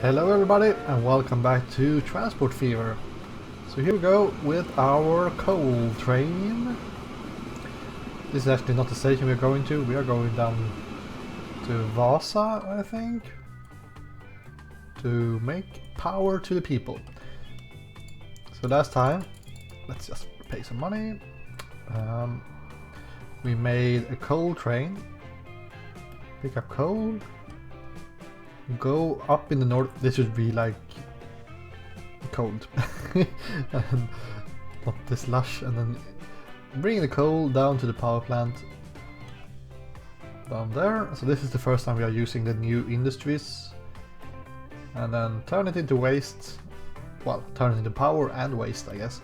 Hello everybody and welcome back to Transport Fever. So here we go with our coal train. This is actually not the station we're going to. We are going down to Vasa, I think, to make power to the people. So last time, let's just pay some money. We made a coal train. Pick up coal. Go up in the north. This should be like cold and not this lush, and then bring the coal down to the power plant down there. So this is the first time we are using the new industries, and then turn it into waste. Well, turn it into power and waste, I guess,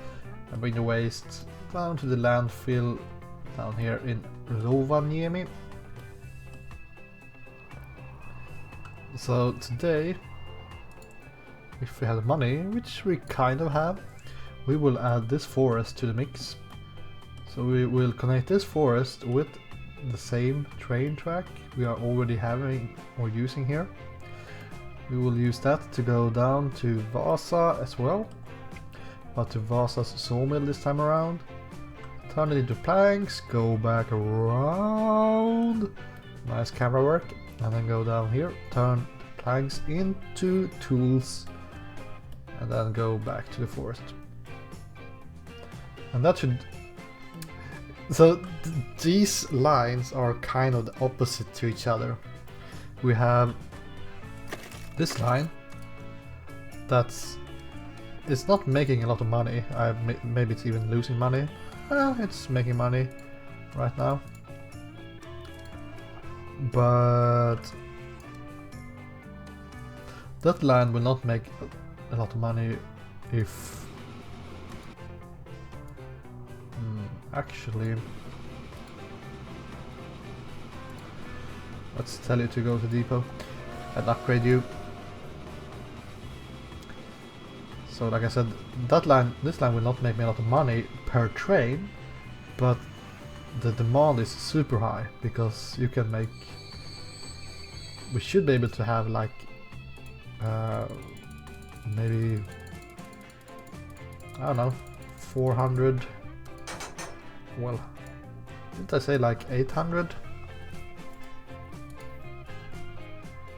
and bring the waste down to the landfill down here in Rovaniemi. So today, if we have the money, which we kind of have, we will add this forest to the mix. So we will connect this forest with the same train track we are already having or using here. We will use that to go down to Vasa as well, but to Vasa's sawmill this time around. Turn it into planks, go back around, nice camera work, and then go down here, turn planks into tools, and then go back to the forest. And that should... So these lines are kind of the opposite to each other. We have this line it's not making a lot of money. Maybe it's even losing money. It's making money right now. But that line will not make a lot of money if actually, let's tell you to go to depot and upgrade you. So like I said, this line will not make me a lot of money per train, but the demand is super high, because you can make... We should be able to have like maybe, I don't know, 400, well, didn't I say like 800?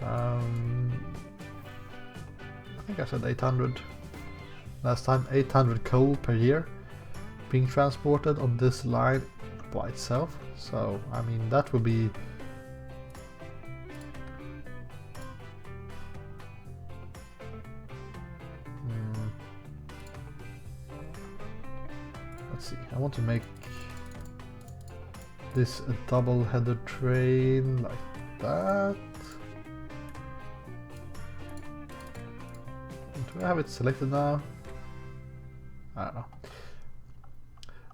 I think I said 800 last time. 800 coal per year being transported on this line by itself. So I mean, that would be let's see, I want to make this a double-headed train like that. Do I have it selected now? I don't know.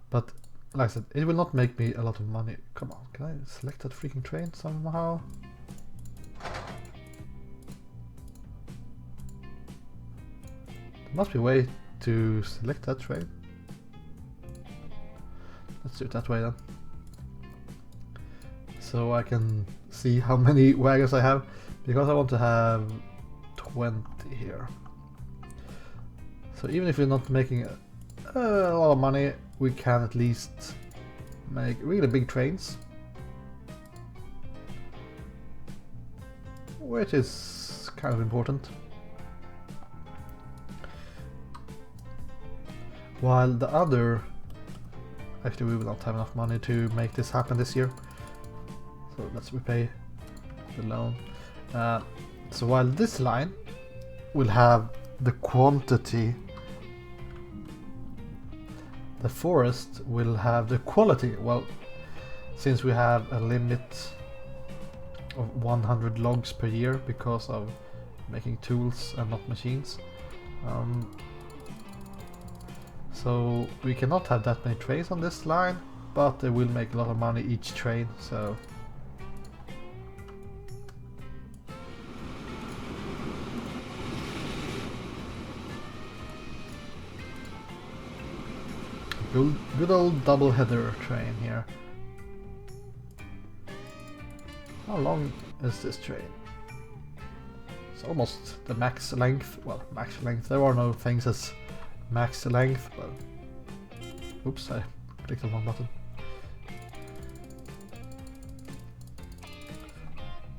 But like I said, it will not make me a lot of money. Come on, can I select that freaking train somehow? There must be a way to select that train. Let's do it that way then. So I can see how many wagons I have, because I want to have 20 here. So even if we're not making a lot of money, we can at least make really big trains, which is kind of important. While the other... Actually, we will not have enough money to make this happen this year, so let's repay the loan. So while this line will have the quantity, the forest will have the quality. Well, since we have a limit of 100 logs per year because of making tools and not machines, so we cannot have that many trains on this line, but they will make a lot of money each train. So good old double-header train here. How long is this train? It's almost the max length. Well, max length. There are no things as max length, but oops, I clicked the wrong button.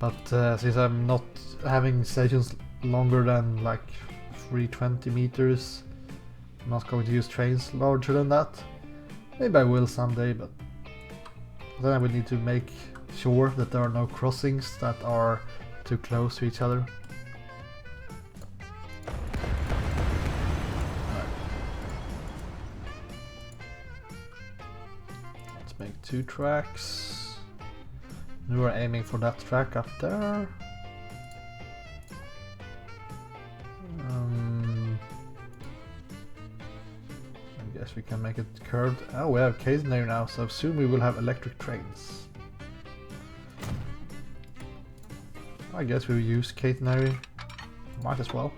But since I'm not having stations longer than like 320 meters, I'm not going to use trains larger than that. Maybe I will someday, but then I will need to make sure that there are no crossings that are too close to each other. Let's make 2 tracks. We were aiming for that track up there. I guess we can make it curved. Oh, we have catenary now, so soon we will have electric trains. I guess we'll use catenary. Might as well.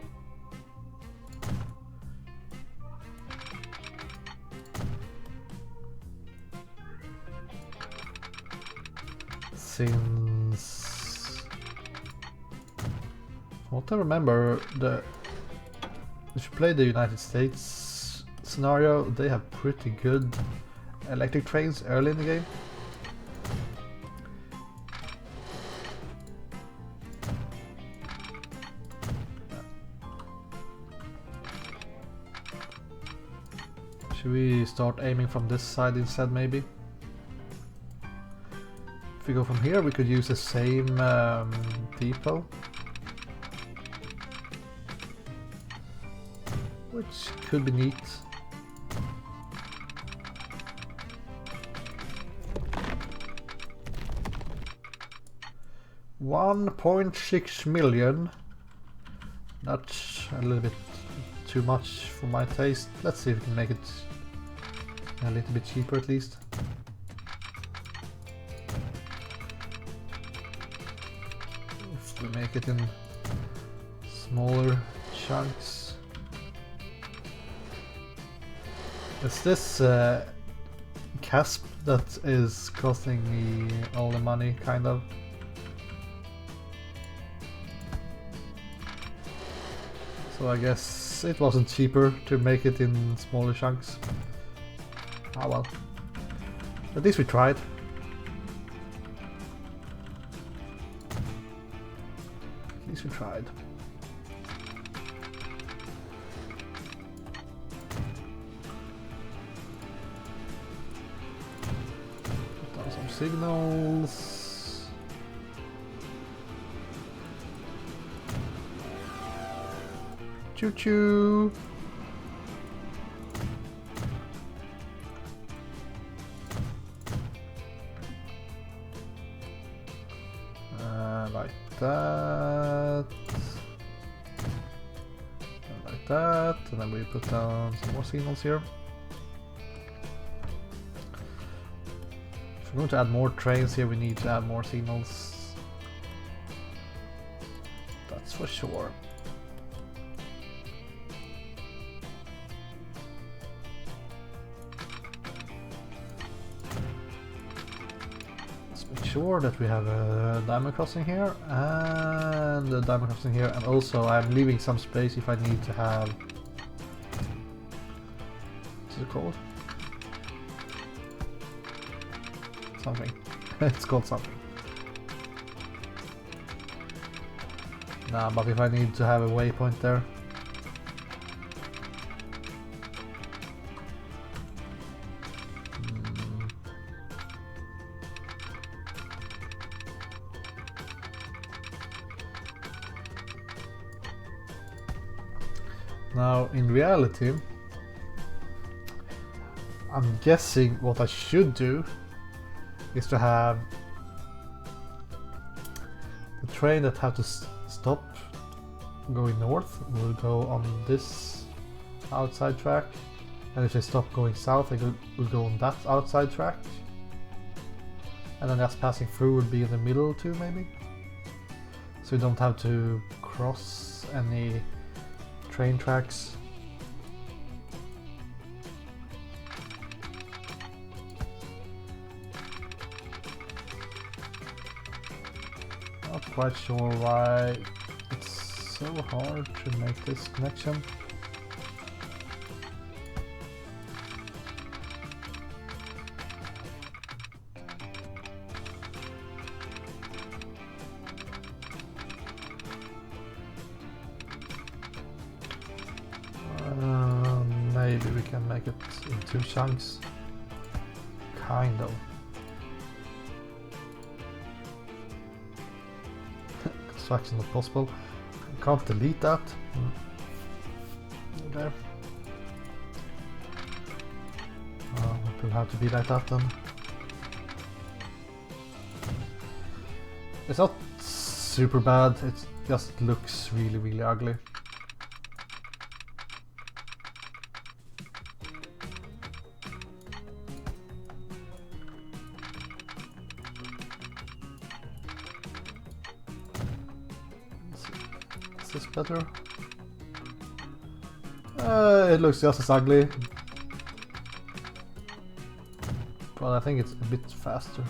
Since what I remember, if you play the United States scenario, they have pretty good electric trains early in the game. Should we start aiming from this side instead, maybe? If we go from here, we could use the same depot, which could be neat. $1.6 million. That's a little bit too much for my taste. Let's see if we can make it a little bit cheaper at least. If we make it in smaller chunks. Is this CASP that is costing me all the money, kind of? So I guess it wasn't cheaper to make it in smaller chunks. Ah well. At least we tried. At least we tried. Put down some signals. Choo choo! Like that. And like that. And then we put down some more signals here. If we're going to add more trains here, we need to add more signals. That's for sure. Sure that we have a diamond crossing here and a diamond crossing here, and also I'm leaving some space if I need to have, what's it called? Something. It's called something. Nah, but if I need to have a waypoint there. Now, in reality, I'm guessing what I should do is to have the train that have to stop going north will go on this outside track, and if they stop going south, they will go on that outside track, and then just passing through would be in the middle too, maybe, so you don't have to cross any train tracks. Not quite sure why it's so hard to make this connection. Maybe we can make it in 2 chunks. Kind of. Construction not possible. Can't delete that. There. It will have to be like that then. It's not super bad, it just looks really ugly. Is this better? It looks just as ugly, but I think it's a bit faster.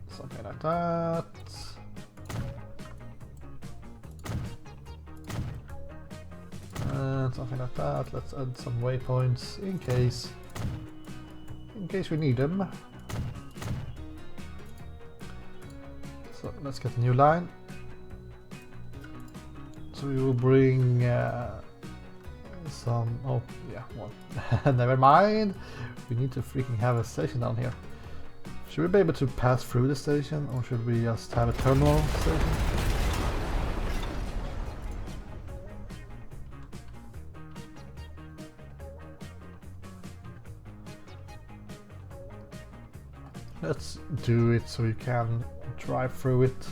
Something like that. And something like that. Let's add some waypoints in case we need them. So let's get a new line. So we will bring some. Oh yeah, well, never mind. We need to freaking have a station down here. Should we be able to pass through the station, or should we just have a terminal station? Let's do it so you can drive through it.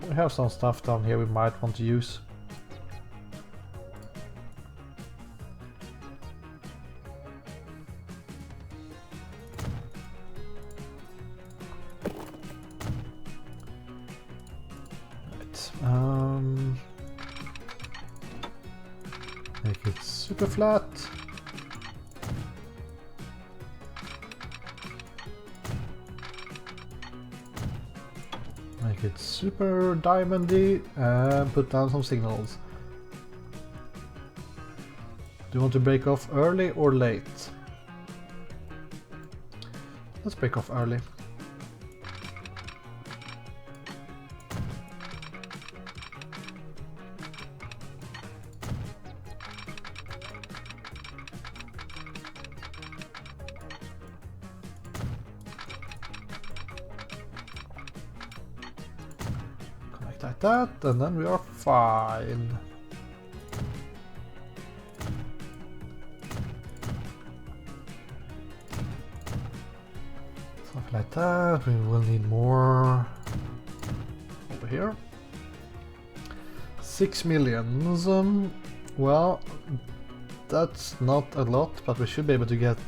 We have some stuff down here we might want to use. Make it super flat. Make it super diamondy and put down some signals. Do you want to break off early or late? Let's break off early. Like that, and then we are fine. Something like that. We will need more over here. 6 million. Well, that's not a lot, but we should be able to get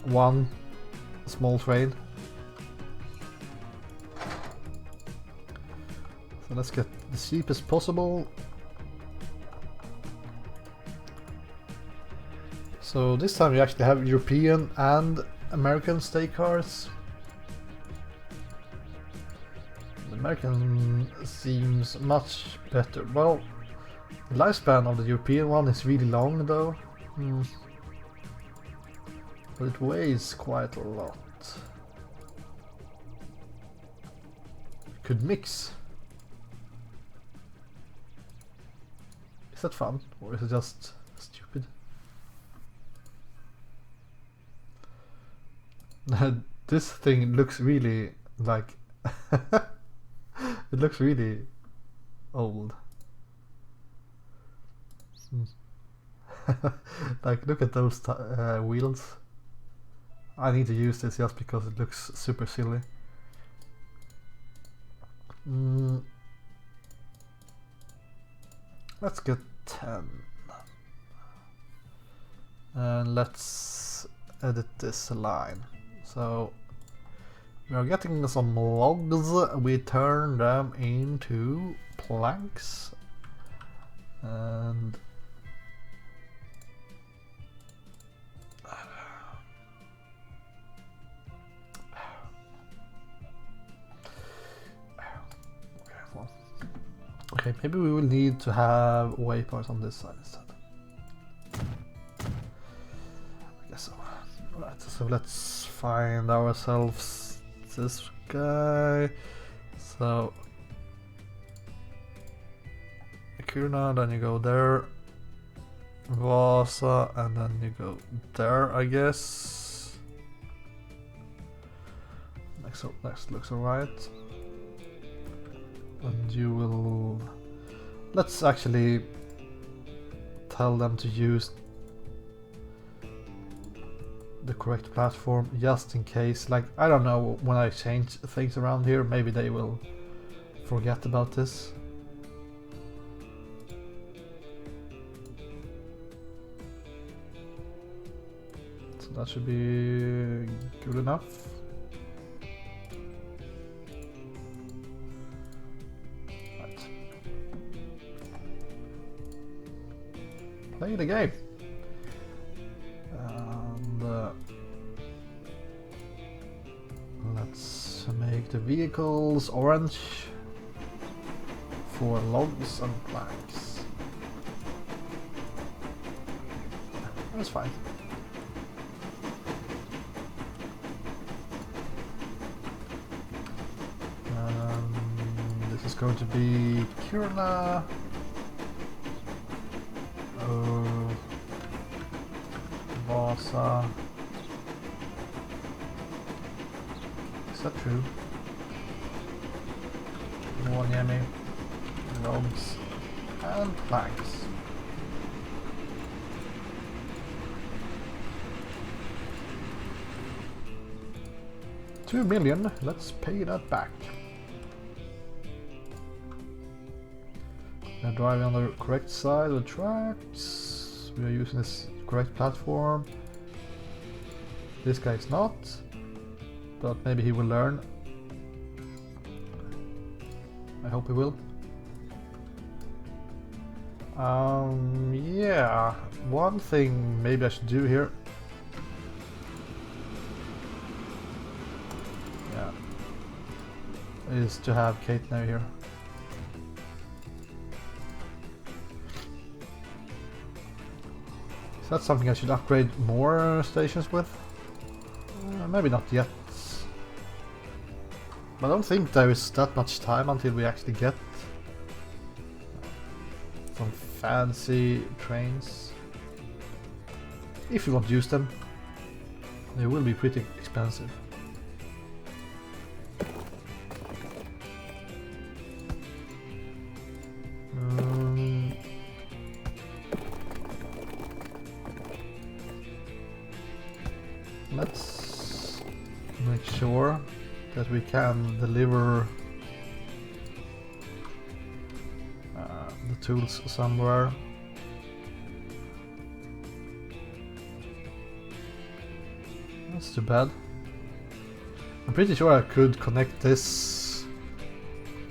one small train. So let's get the cheapest possible. So this time we actually have European and American state cars. The American seems much better. Well, the lifespan of the European one is really long though. But it weighs quite a lot. Could mix. Is that fun, or is it just stupid? This thing looks really like... it looks really old. Like, look at those wheels. I need to use this just because it looks super silly. Let's get 10. And let's edit this line. So We are getting some logs. We turn them into planks. And okay, maybe we will need to have waypoints on this side instead. I guess so. Right, so let's find ourselves this guy. So Kuna, then you go there, Vasa, and then you go there, I guess. Next looks alright. And you will... Let's actually tell them to use the correct platform just in case. Like, I don't know, when I change things around here, maybe they will forget about this. So that should be good enough. Play the game. And let's make the vehicles orange for logs and planks. That's fine. This is going to be Kurla. Vasa. Is that true? Rovaniemi, logs, and planks. $2 million, let's pay that back. We are driving on the correct side of the tracks. We are using this correct platform. This guy is not, but maybe he will learn. I hope he will. Yeah, one thing maybe I should do here. Yeah, is to have Kate now here. Is that something I should upgrade more stations with? Maybe not yet. But I don't think there is that much time until we actually get some fancy trains. If you want to use them, they will be pretty expensive. Let's make sure that we can deliver the tools somewhere. That's too bad. I'm pretty sure I could connect this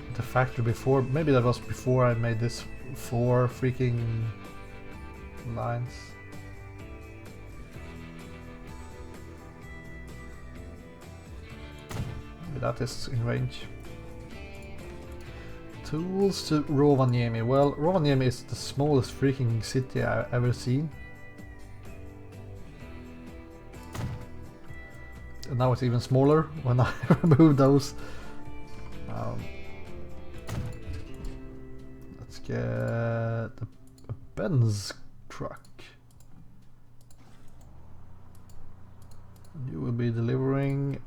to the factory before. Maybe that was before I made this 4 freaking lines. That is in range. Tools to Rovaniemi. Well, Rovaniemi is the smallest freaking city I've ever seen. And now it's even smaller when I remove those. Let's get a Benz truck. You will be delivering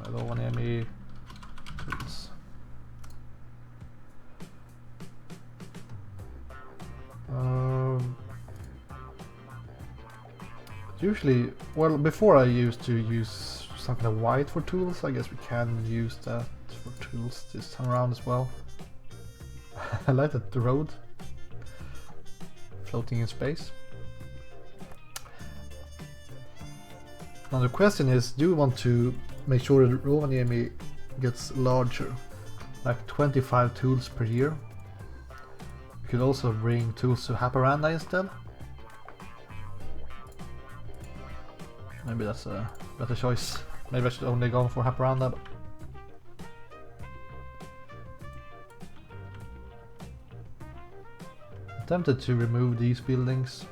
Rovaniemi tools. Usually, well, before I used to use something like white for tools. I guess we can use that for tools this time around as well. I like that the road floating in space. Now the question is, do we want to make sure that Rovaniemi gets larger? Like 25 tools per year. We could also bring tools to Haparanda instead. Maybe that's a better choice. Maybe I should only go for Haparanda. I'm tempted to remove these buildings,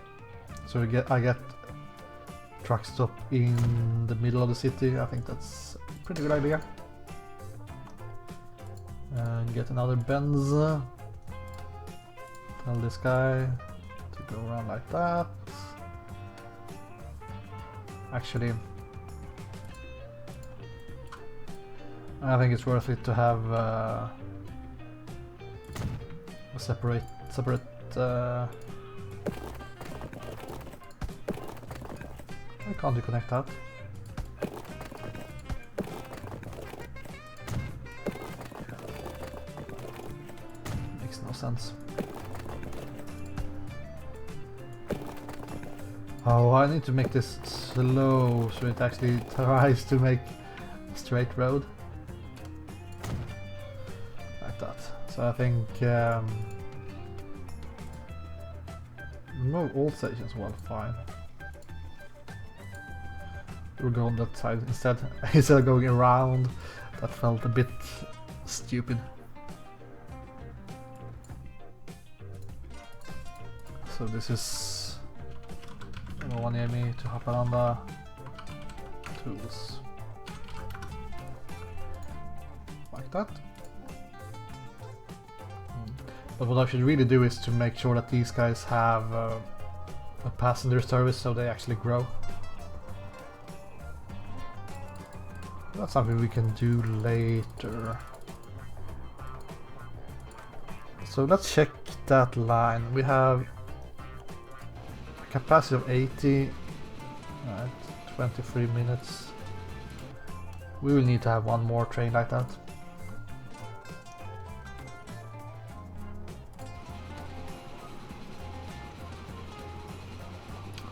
so I get truck stop in the middle of the city. I think that's a pretty good idea. And get another Benz. Tell this guy to go around like that. Actually, I think it's worth it to have a separate. Why can't you connect that? Makes no sense. Oh, I need to make this slow so it actually tries to make a straight road. Like that. So I think remove all stations, well, fine. We'll go on that side instead. Instead of going around. That felt a bit stupid. So this is Rovaniemi to Haparanda tools. Like that. But what I should really do is to make sure that these guys have a passenger service so they actually grow. That's something we can do later. So let's check that line. We have a capacity of 80. Alright, 23 minutes. We will need to have one more train like that.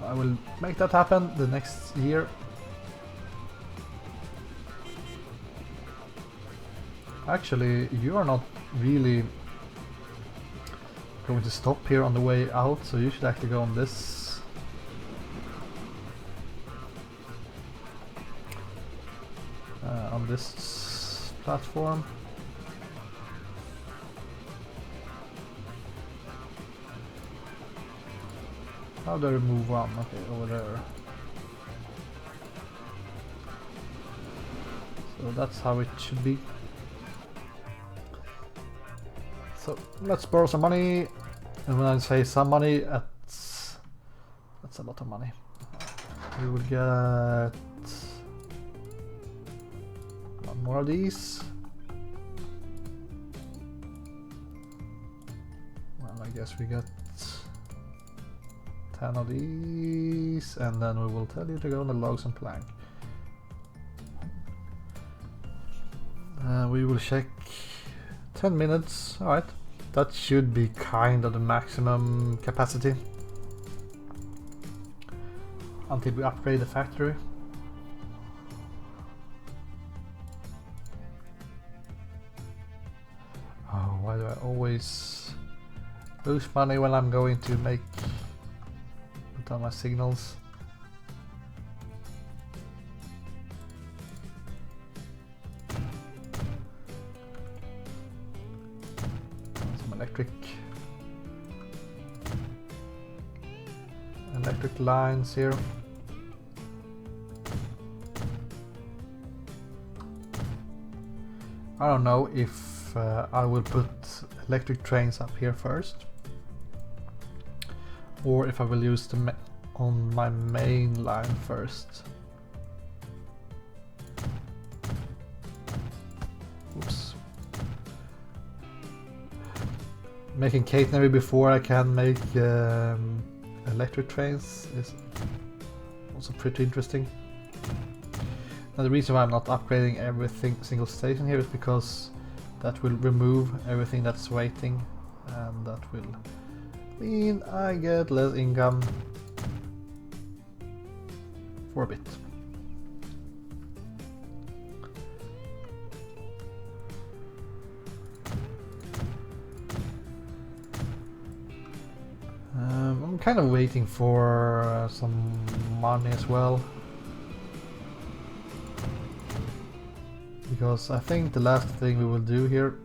I will make that happen the next year. Actually, you are not really going to stop here on the way out, so you should actually go on this. On this platform. How do I remove one? Okay, over there. So that's how it should be. So let's borrow some money, and when I say some money, that's a lot of money. We will get one more of these. Well, I guess we get 10 of these, and then we will tell you to go on the logs and plank. We will check 10 minutes, alright. That should be kind of the maximum capacity until we upgrade the factory. Oh, why do I always lose money when I'm going to put on my signals? Electric lines here. I don't know if I will put electric trains up here first, or if I will use them on my main line first. Oops. Making catenary before I can make electric trains is also pretty interesting. Now the reason why I'm not upgrading every single station here is because that will remove everything that's waiting, and that will mean I get less income for a bit. kind of waiting for some money as well. Because I think the last thing we will do here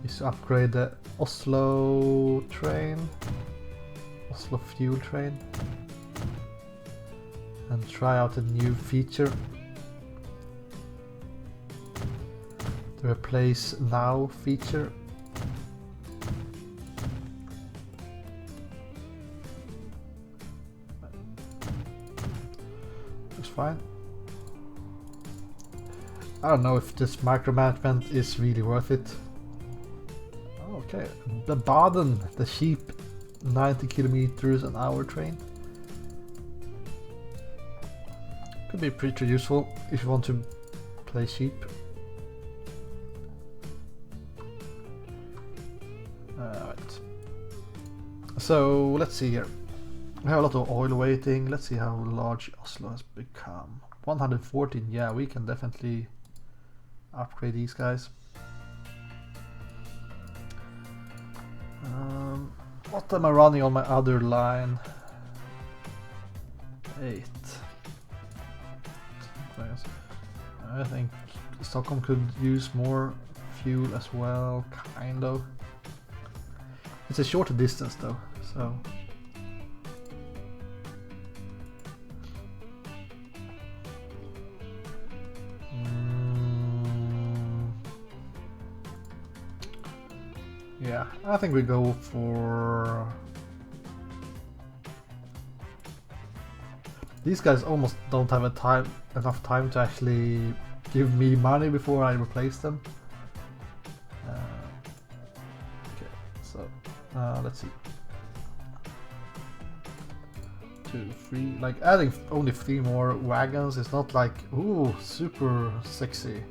is to upgrade the Oslo train, Oslo fuel train, and try out a new feature to replace now feature. It's fine. I don't know if this micromanagement is really worth it. Okay, the Baden, the cheap 90 kilometers an hour train. Could be pretty useful if you want to play cheap. Right. So let's see here. We have a lot of oil waiting. Let's see how large Oslo has become. 114. Yeah, we can definitely upgrade these guys. What am I running on my other line? 8. I think Stockholm could use more fuel as well, kind of. It's a shorter distance though, so. Yeah, I think we go for... These guys almost don't have enough time to actually give me money before I replace them. Okay, so let's see. 2, 3, like adding only 3 more wagons is not like, ooh, super sexy.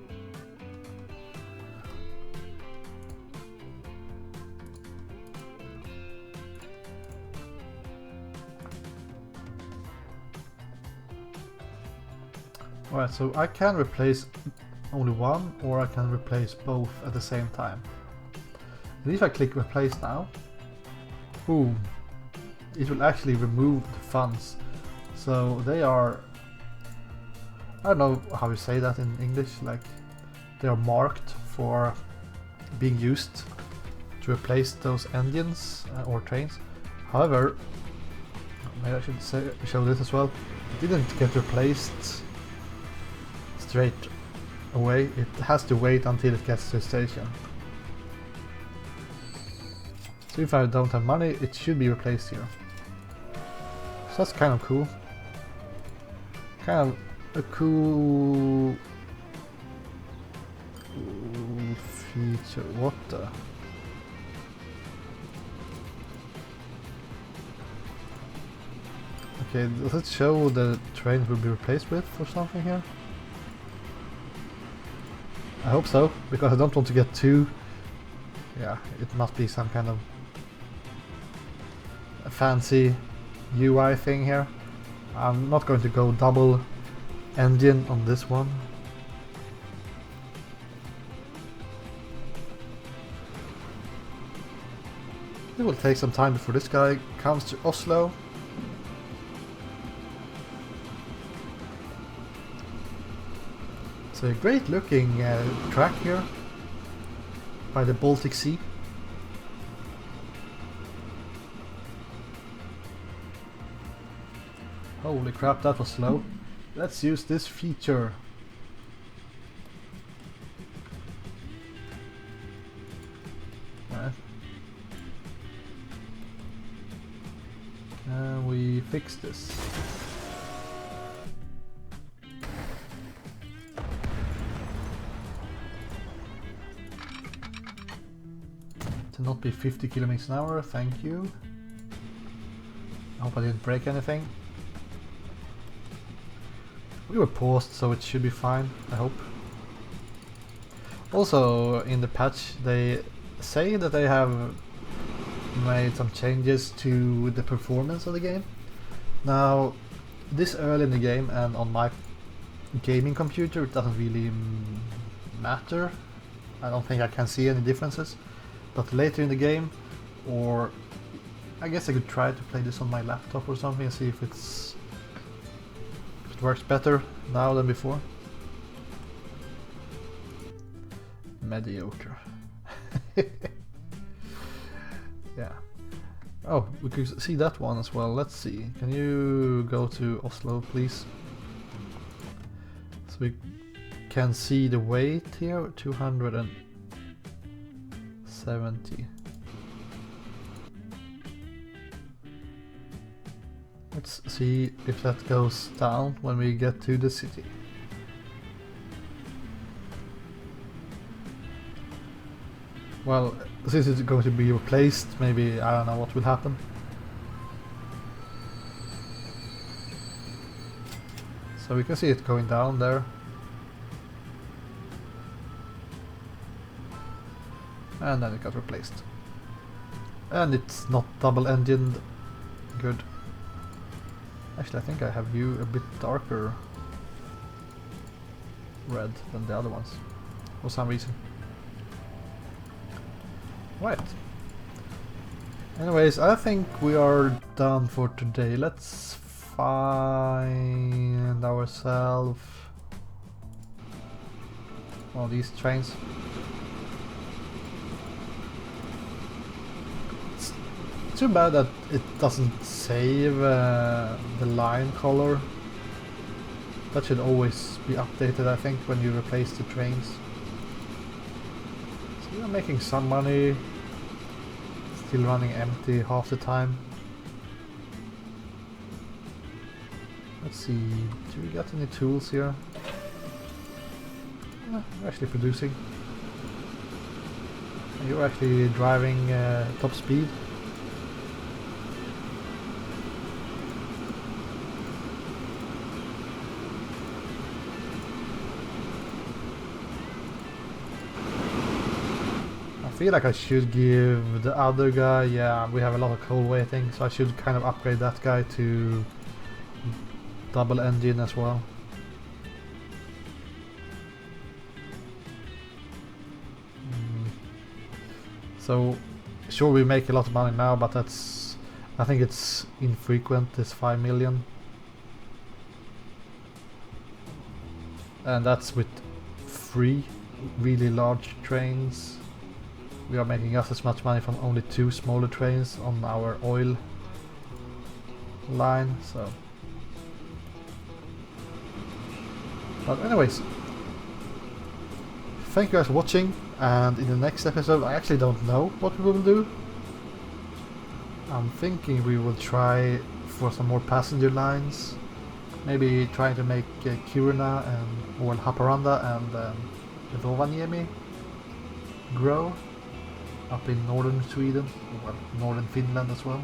Alright, so I can replace only one, or I can replace both at the same time. And if I click replace now, boom, it will actually remove the funds. So they are, I don't know how you say that in English, like they are marked for being used to replace those engines or trains. However, maybe I should show this as well, it didn't get replaced straight away. It has to wait until it gets to the station. So if I don't have money, it should be replaced here. So that's kind of cool. Kind of a cool feature. What the? Okay, does it show the train will be replaced with or something here? I hope so, because I don't want to get too... Yeah, it must be some kind of a fancy UI thing here. I'm not going to go double engine on this one. It will take some time before this guy comes to Oslo. It's a great looking track here by the Baltic Sea. Holy crap, that was slow. Let's use this feature. Can we fix this? To not be 50 kilometers an hour, thank you. I hope I didn't break anything. We were paused, so it should be fine, I hope. Also, in the patch, they say that they have made some changes to the performance of the game. Now, this early in the game and on my gaming computer, it doesn't really matter. I don't think I can see any differences. But later in the game, or I guess I could try to play this on my laptop or something and see if it works better now than before. Mediocre. Yeah. Oh, we could see that one as well. Let's see. Can you go to Oslo, please? So we can see the weight here, 270. Let's see if that goes down when we get to the city. Well, since it's going to be replaced, maybe I don't know what will happen. So we can see it going down there. And then it got replaced. And it's not double engined. Good. Actually, I think I have you a bit darker red than the other ones for some reason. Right. Anyways, I think we are done for today. Let's find ourselves one of these trains. It's too bad that it doesn't save the line color. That should always be updated, I think, when you replace the trains. So we are making some money. Still running empty half the time. Let's see, do we got any tools here? Yeah, we're actually producing. You're actually driving top speed. I feel like I should give the other guy, yeah, we have a lot of coal waiting, so I should kind of upgrade that guy to double engine as well. So sure, we make a lot of money now, but that's, I think it's infrequent, this 5 million. And that's with 3 really large trains. We are making just as much money from only 2 smaller trains on our oil line, so. But anyways, thank you guys for watching, and in the next episode I actually don't know what we will do. I'm thinking we will try for some more passenger lines, maybe trying to make Kiruna and Haparanda and Rovaniemi grow up in northern Sweden, well, northern Finland as well.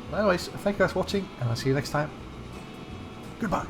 But anyways, thank you guys for watching, and I'll see you next time. Goodbye.